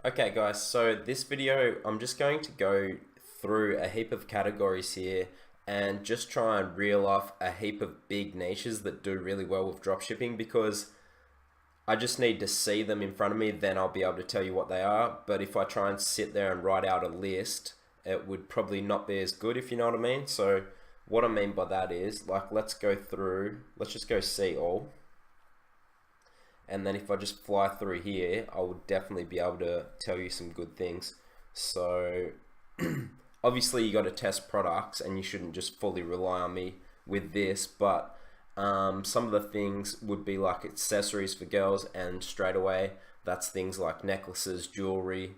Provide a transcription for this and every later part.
Okay guys, so this video I'm just going to go through a heap of categories here and just try and reel off a heap of big niches that do really well with dropshipping, because I just need to see them in front of me, then I'll be able to tell you what they are. But if I try and sit there and write out a list, it would probably not be as good, if you know what I mean. So what I mean by that is, like, let's just go see all. And then if I just fly through here, I would definitely be able to tell you some good things. So obviously you got to test products and you shouldn't just fully rely on me with this, but some of the things would be like accessories for girls, and straight away that's things like necklaces, jewelry.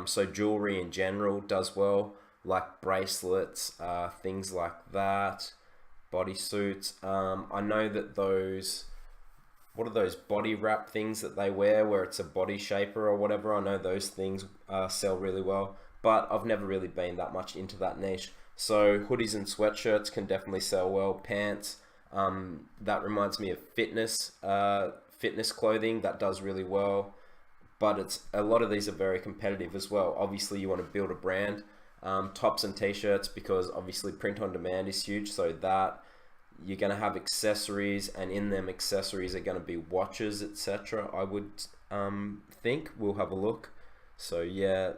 So jewelry in general does well, like bracelets, things like that, bodysuits. I know that what are those body wrap things that they wear where it's a body shaper or whatever? I know those things sell really well, but I've never really been that much into that niche. So hoodies and sweatshirts can definitely sell well. Pants, that reminds me of fitness clothing, that does really well. But a lot of these are very competitive as well. Obviously you want to build a brand. Tops and t-shirts, because obviously print on demand is huge, so that you're going to have accessories, and in them accessories are going to be watches, etc. I would think. We'll have a look. So yeah,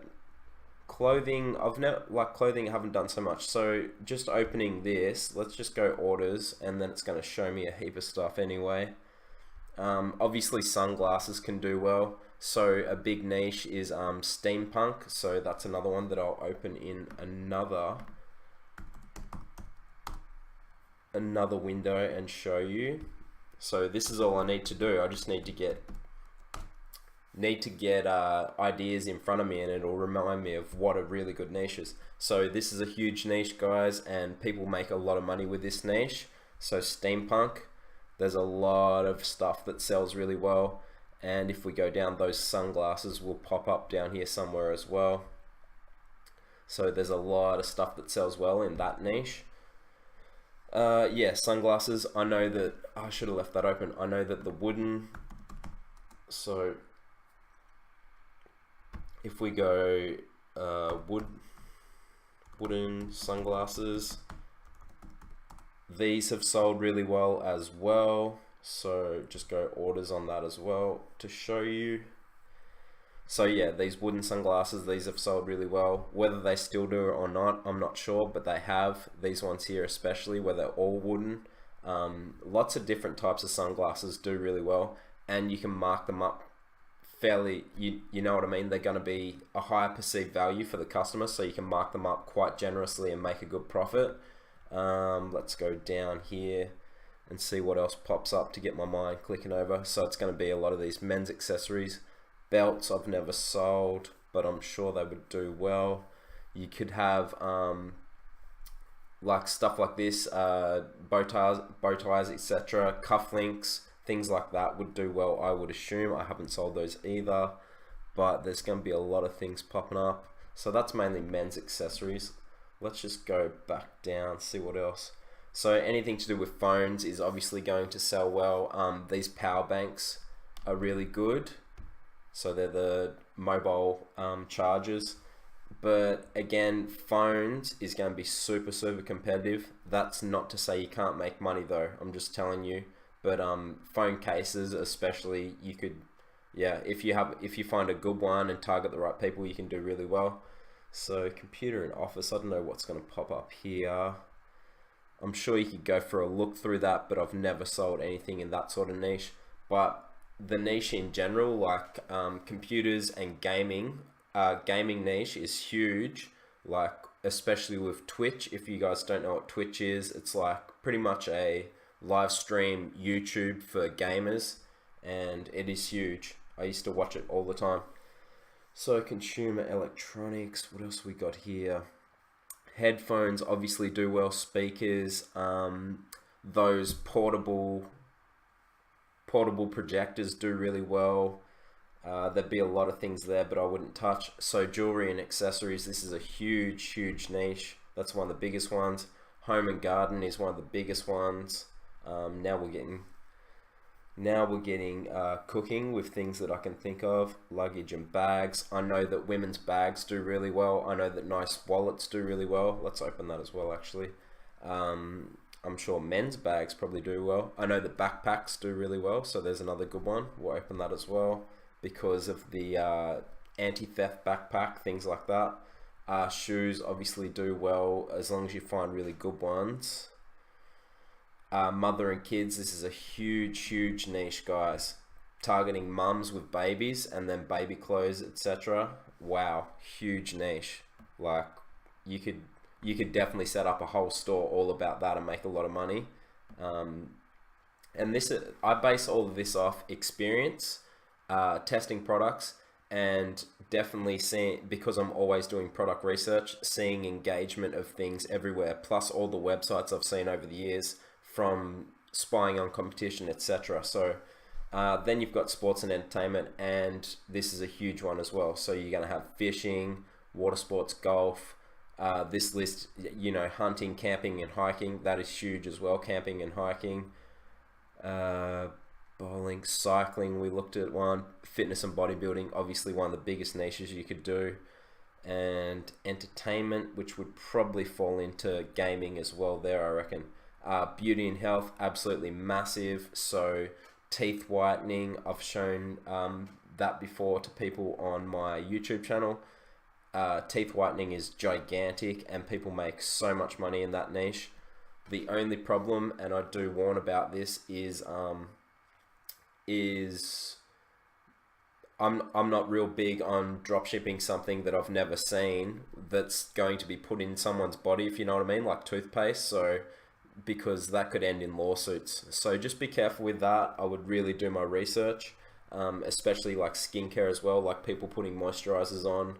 clothing, clothing I haven't done so much. So just opening this, let's just go orders, and then it's going to show me a heap of stuff anyway. Obviously sunglasses can do well. So a big niche is steampunk, so that's another one that I'll open in another window and show you. So this is all I need to do. I just need to get ideas in front of me, and it'll remind me of what are really good niches. So this is a huge niche, guys, and people make a lot of money with this niche. So steampunk, there's a lot of stuff that sells really well, and if we go down, those sunglasses will pop up down here somewhere as well. So there's a lot of stuff that sells well in that niche. Yeah, sunglasses, I know that I should have left that open. I know that the wooden, so if we go wooden sunglasses, these have sold really well as well. So just go orders on that as well to show you. So yeah, these wooden sunglasses, these have sold really well. Whether they still do or not, I'm not sure, but they have. These ones here especially, where they're all wooden. Lots of different types of sunglasses do really well, and you can mark them up fairly, you know what I mean? They're going to be a higher perceived value for the customer, so you can mark them up quite generously and make a good profit. Let's go down here and see what else pops up to get my mind clicking over. So it's going to be a lot of these men's accessories. Belts I've never sold, but I'm sure they would do well. You could have like stuff like this, bow ties, etc. Cufflinks, things like that would do well, I would assume. I haven't sold those either, but there's going to be a lot of things popping up. So that's mainly men's accessories. Let's just go back down, see what else. So anything to do with phones is obviously going to sell well. These power banks are really good. So they're the mobile chargers. But again, phones is going to be super competitive. That's not to say you can't make money though. I'm just telling you. But phone cases especially, you could, yeah, if you find a good one and target the right people, you can do really well. So computer and office, I don't know what's going to pop up here. I'm sure you could go for a look through that, but I've never sold anything in that sort of niche. But the niche in general, like computers and gaming niche is huge, like especially with Twitch. If you guys don't know what Twitch is, it's like pretty much a live stream YouTube for gamers, and it is huge. I used to watch it all the time. So consumer electronics, what else we got here? Headphones obviously do well. Speakers, those portable projectors do really well. There'd be a lot of things there, but I wouldn't touch. So jewelry and accessories, this is a huge niche. That's one of the biggest ones. Home and garden is one of the biggest ones. Now we're getting Now we're getting cooking with things that I can think of, luggage and bags. I know that women's bags do really well. I know that nice wallets do really well. Let's open that as well, actually. I'm sure men's bags probably do well. I know that backpacks do really well, so there's another good one. We'll open that as well because of the anti-theft backpack, things like that. Shoes obviously do well as long as you find really good ones. Mother and kids, this is a huge niche, guys. Targeting mums with babies and then baby clothes, etc. Wow, huge niche. Like you could definitely set up a whole store all about that and make a lot of money. And this, I base all of this off experience, testing products, and definitely seeing, because I'm always doing product research, seeing engagement of things everywhere, plus all the websites I've seen over the years from spying on competition, etc. So then you've got sports and entertainment, and this is a huge one as well. So you're going to have fishing, water sports, golf. This list, you know, hunting, camping, and hiking, that is huge as well. Camping and hiking. Bowling, cycling, we looked at one. Fitness and bodybuilding, obviously one of the biggest niches you could do. And entertainment, which would probably fall into gaming as well there, I reckon. Beauty and health, absolutely massive. So teeth whitening, I've shown that before to people on my YouTube channel. Teeth whitening is gigantic and people make so much money in that niche. The only problem, and I do warn about this, is I'm not real big on drop shipping something that I've never seen that's going to be put in someone's body, if you know what I mean, like toothpaste. So because that could end in lawsuits. So just be careful with that. I would really do my research, especially like skincare as well, like people putting moisturizers on.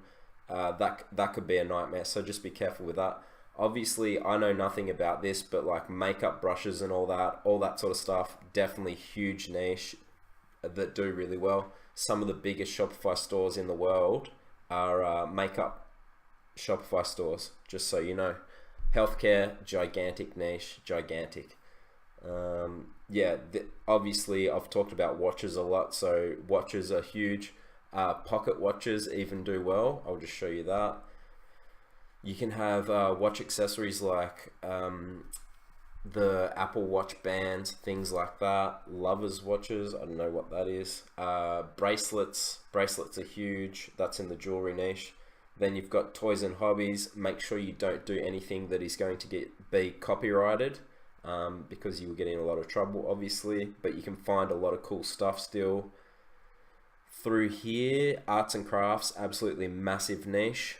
That could be a nightmare. So just be careful with that. Obviously, I know nothing about this, but like makeup brushes and all that sort of stuff, definitely huge niche that do really well. Some of the biggest Shopify stores in the world are makeup Shopify stores, just so you know. Healthcare, gigantic niche, gigantic. Obviously I've talked about watches a lot, so watches are huge. Pocket watches even do well. I'll just show you that. You can have watch accessories like the Apple Watch bands, things like that. Lovers watches, I don't know what that is. Bracelets are huge. That's in the jewelry niche. Then you've got toys and hobbies. Make sure you don't do anything that is going to be copyrighted, because you will get in a lot of trouble, obviously. But you can find a lot of cool stuff still. Through here, arts and crafts, absolutely massive niche.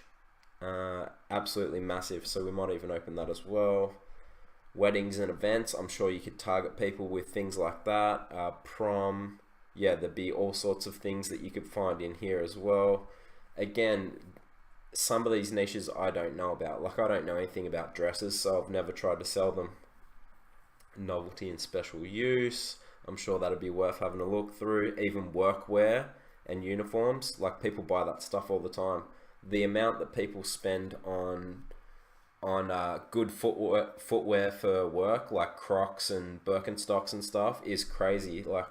Absolutely massive. So we might even open that as well. Weddings and events, I'm sure you could target people with things like that. Prom, yeah, there'd be all sorts of things that you could find in here as well. Again, some of these niches I don't know about. Like, I don't know anything about dresses, so I've never tried to sell them. Novelty and special use, I'm sure that'd be worth having a look through. Even workwear and uniforms, like people buy that stuff all the time. The amount that people spend on good footwear for work, like Crocs and Birkenstocks and stuff, is crazy. Like,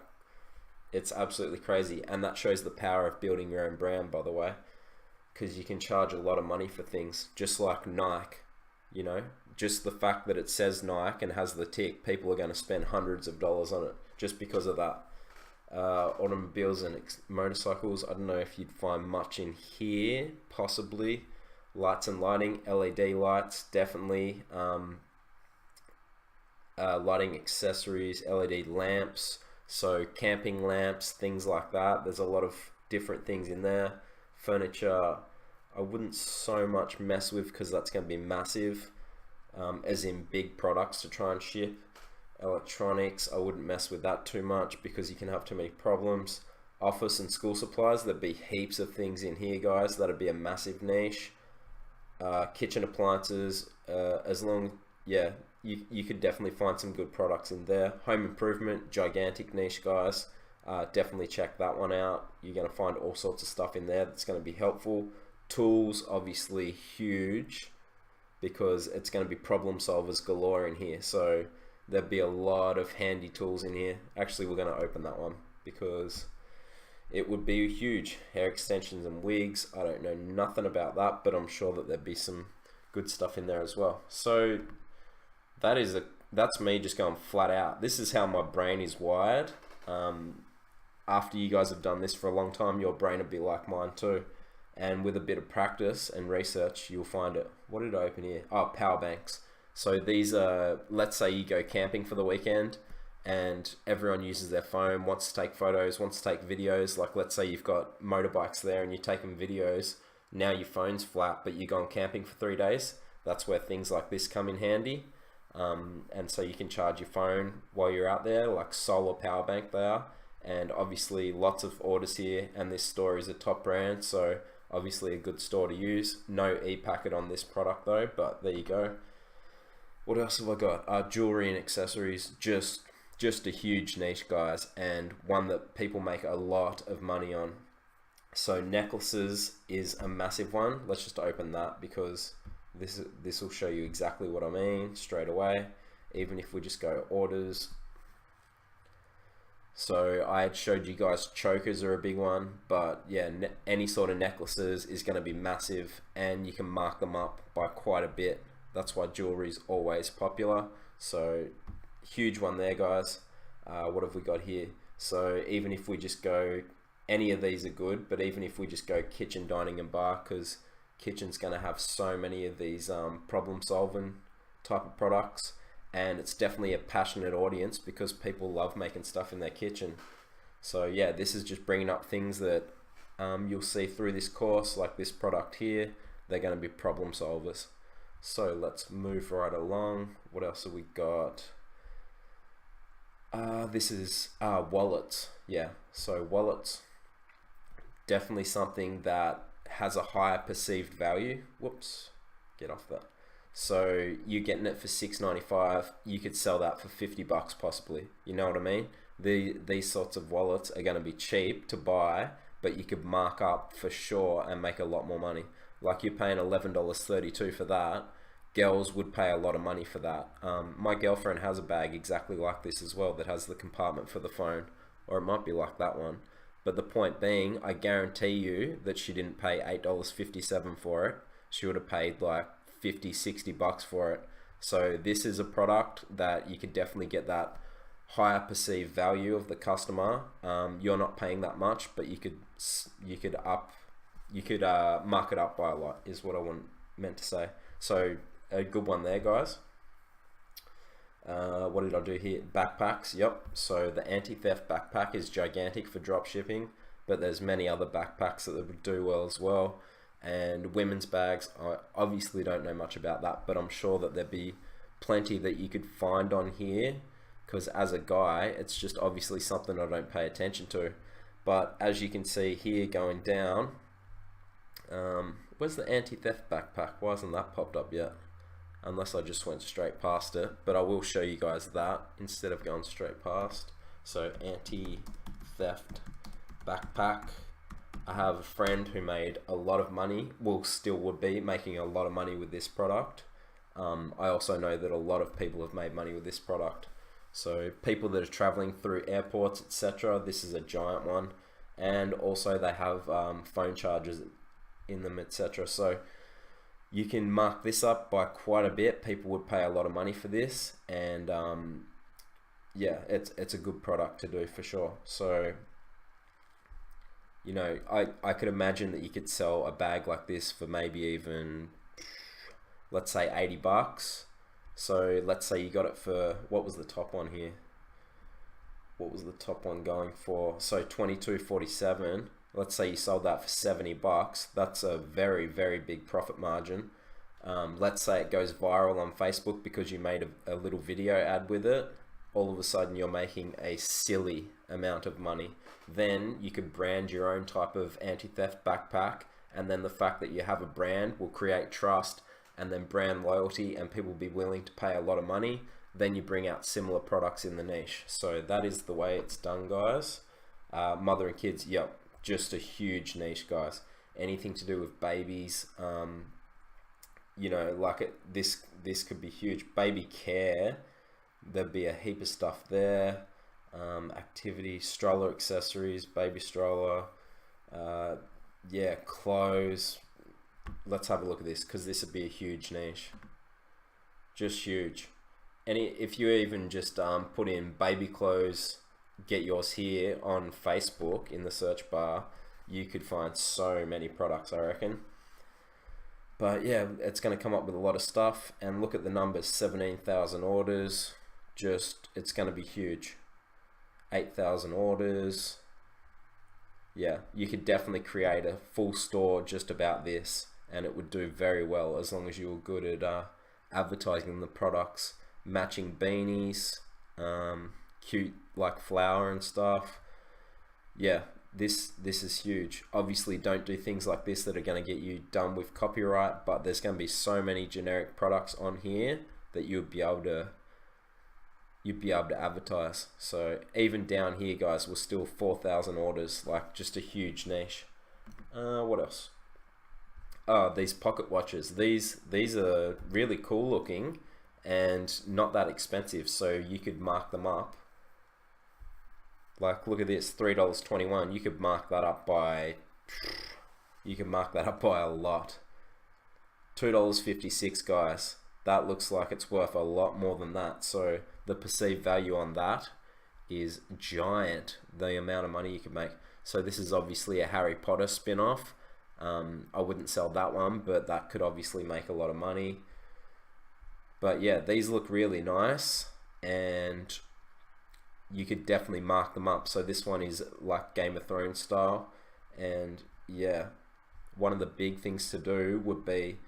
it's absolutely crazy, and that shows the power of building your own brand, by the way, because you can charge a lot of money for things, just like Nike. You know, just the fact that it says Nike and has the tick, people are going to spend hundreds of dollars on it just because of that. Automobiles and motorcycles, I don't know if you'd find much in here, possibly. Lights and lighting, LED lights, definitely. Lighting accessories, LED lamps, so camping lamps, things like that. There's a lot of different things in there. Furniture, I wouldn't so much mess with because that's going to be massive, as in big products to try and ship. Electronics, I wouldn't mess with that too much because you can have too many problems. Office and school supplies, there'd be heaps of things in here, guys. That'd be a massive niche. Kitchen appliances, you could definitely find some good products in there. Home improvement, gigantic niche, guys. Definitely check that one out. You're going to find all sorts of stuff in there that's going to be helpful. Tools, obviously huge, because it's going to be problem solvers galore in here. So there'd be a lot of handy tools in here. Actually, we're going to open that one because it would be huge. Hair extensions and wigs. I don't know nothing about that, but I'm sure that there'd be some good stuff in there as well. So that's me just going flat out. This is how my brain is wired. After you guys have done this for a long time, your brain will be like mine too. And with a bit of practice and research, you'll find it. What did I open here? Oh, power banks. So these are, let's say you go camping for the weekend and everyone uses their phone, wants to take photos, wants to take videos. Like let's say you've got motorbikes there and you're taking videos. Now your phone's flat, but you're going camping for 3 days. That's where things like this come in handy. And so you can charge your phone while you're out there, like solar power bank they are. And obviously lots of orders here, and this store is a top brand, so obviously a good store to use. No e-packet on this product though, but there you go. What else have I got? Jewelry and accessories, just a huge niche, guys, and one that people make a lot of money on. So necklaces is a massive one. Let's just open that because this will show you exactly what I mean straight away. Even if we just go orders. So I had showed you guys chokers are a big one, but yeah, any sort of necklaces is going to be massive, and you can mark them up by quite a bit. That's why jewelry is always popular. So huge one there, guys. What have we got here? So even if we just go, any of these are good, but even if we just go kitchen, dining and bar, because kitchen's going to have so many of these problem solving type of products. And it's definitely a passionate audience because people love making stuff in their kitchen. So yeah, this is just bringing up things that you'll see through this course, like this product here. They're going to be problem solvers. So let's move right along. What else have we got? This is wallets. Yeah, so wallets, definitely something that has a higher perceived value. Whoops, get off that. So you're getting it for $6.95. You could sell that for $50 possibly. You know what I mean? These sorts of wallets are going to be cheap to buy, but you could mark up for sure and make a lot more money. Like you're paying $11.32 for that. Girls would pay a lot of money for that. My girlfriend has a bag exactly like this as well that has the compartment for the phone, or it might be like that one. But the point being, I guarantee you that she didn't pay $8.57 for it. She would have paid like $50-$60 for it. So this is a product that you could definitely get that higher perceived value of the customer. You're not paying that much, but you could mark it up by a lot is what I meant to say. So a good one there, guys. What did I do here? Backpacks. Yep. So the anti-theft backpack is gigantic for drop shipping, but there's many other backpacks that would do well as well. And women's bags, I obviously don't know much about that, but I'm sure that there'd be plenty that you could find on here, because as a guy, it's just obviously something I don't pay attention to. But as you can see here going down, where's the anti-theft backpack? Why hasn't that popped up yet? Unless I just went straight past it, but I will show you guys that instead of going straight past. So anti-theft backpack. I have a friend who made a lot of money, still would be making a lot of money with this product. I also know that a lot of people have made money with this product. So people that are traveling through airports, etc., this is a giant one. And also they have phone chargers in them, etc. So you can mark this up by quite a bit. People would pay a lot of money for this, and yeah, it's a good product to do for sure. So you know, I could imagine that you could sell a bag like this for maybe even, let's say $80. So let's say you got it for, what was the top one here? What was the top one going for? So $22.47. Let's say you sold that for $70. That's a very, very big profit margin. Let's say it goes viral on Facebook because you made a little video ad with it. All of a sudden you're making a silly amount of money. Then you could brand your own type of anti-theft backpack, and then the fact that you have a brand will create trust and then brand loyalty, and people will be willing to pay a lot of money. Then you bring out similar products in the niche. So that is the way it's done, guys. Mother and kids, yep, just a huge niche, guys. Anything to do with babies, you know, like this could be huge. Baby care, there'd be a heap of stuff there. Activity, stroller accessories, baby stroller, yeah, clothes. Let's have a look at this, because this would be a huge niche, just huge. If you even just put in baby clothes, get yours here on Facebook in the search bar, you could find so many products, I reckon. But yeah, it's going to come up with a lot of stuff, and look at the numbers, 17,000 orders, it's going to be huge. 8,000 orders. Yeah, you could definitely create a full store just about this, and it would do very well as long as you were good at advertising the products, matching beanies, cute like flower and stuff. Yeah, this is huge. Obviously, don't do things like this that are going to get you done with copyright, but there's going to be so many generic products on here that you'd be able to advertise. So even down here, guys, we're still 4,000 orders, like just a huge niche. What else? Oh, these pocket watches. These are really cool looking and not that expensive, so you could mark them up. Like, look at this, $3.21. You could mark that up by a lot. $2.56, guys. That looks like it's worth a lot more than that. So the perceived value on that is giant, the amount of money you can make. So this is obviously a Harry Potter spin-off. I wouldn't sell that one, but that could obviously make a lot of money. But yeah, these look really nice, and you could definitely mark them up. So this one is like Game of Thrones style, and yeah, one of the big things to do would be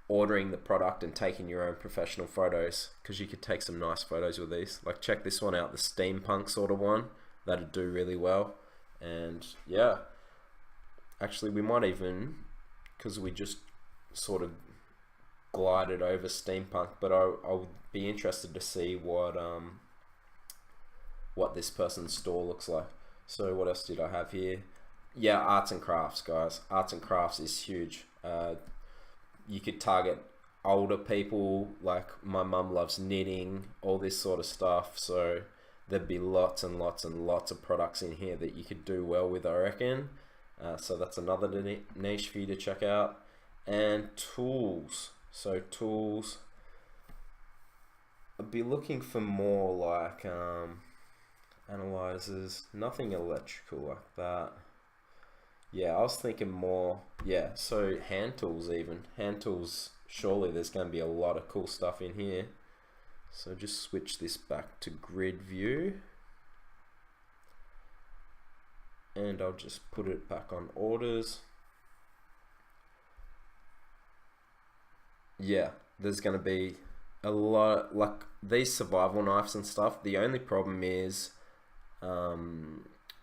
ordering the product and taking your own professional photos, because you could take some nice photos with these. Like, check this one out, the steampunk sort of one. That'd do really well. And yeah, actually we might even, because we just sort of glided over steampunk, but I would be interested to see what this person's store looks like. So what else did I have here? Yeah, arts and crafts, guys. Arts and crafts is huge. You could target older people, like my mum loves knitting, all this sort of stuff. So there'd be lots and lots and lots of products in here that you could do well with, I reckon. So that's another niche for you to check out. And tools. So tools, I'd be looking for more like analyzers, nothing electrical like that. Yeah, I was thinking more, yeah, so hand tools even. Hand tools, surely there's going to be a lot of cool stuff in here. So just switch this back to grid view. And I'll just put it back on orders. Yeah, there's going to be a lot, like these survival knives and stuff. The only problem is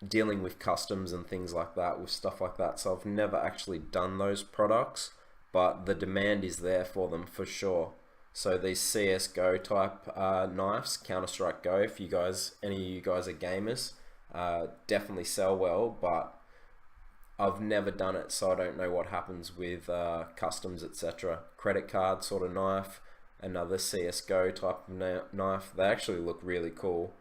dealing with customs and things like that, with stuff like that. So I've never actually done those products, but the demand is there for them for sure. So these CSGO type knives, Counter-Strike Go, if you guys, any of you guys are gamers, definitely sell well, but I've never done it, so I don't know what happens with customs, etc. Credit card sort of knife, another CSGO type of knife. They actually look really cool.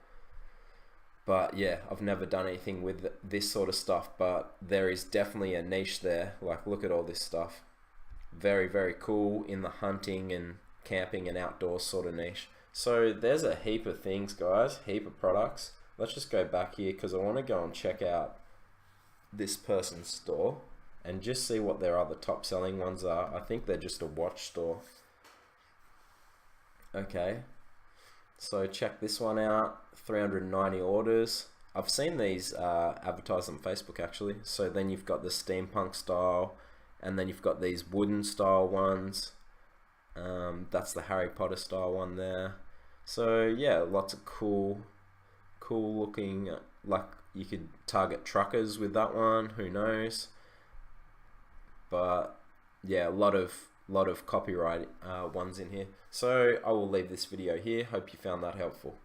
But yeah, I've never done anything with this sort of stuff, but there is definitely a niche there. Like, look at all this stuff. Very, very cool in the hunting and camping and outdoors sort of niche. So there's a heap of things, guys, heap of products. Let's just go back here, because I want to go and check out this person's store and just see what their other top selling ones are. I think they're just a watch store. Okay, so check this one out, 390 orders. I've seen these advertised on Facebook actually. So then you've got the steampunk style, and then you've got these wooden style ones. That's the Harry Potter style one there. So yeah, lots of cool looking, like you could target truckers with that one, who knows. But yeah, a lot of copyright ones in here. So I will leave this video here. Hope you found that helpful.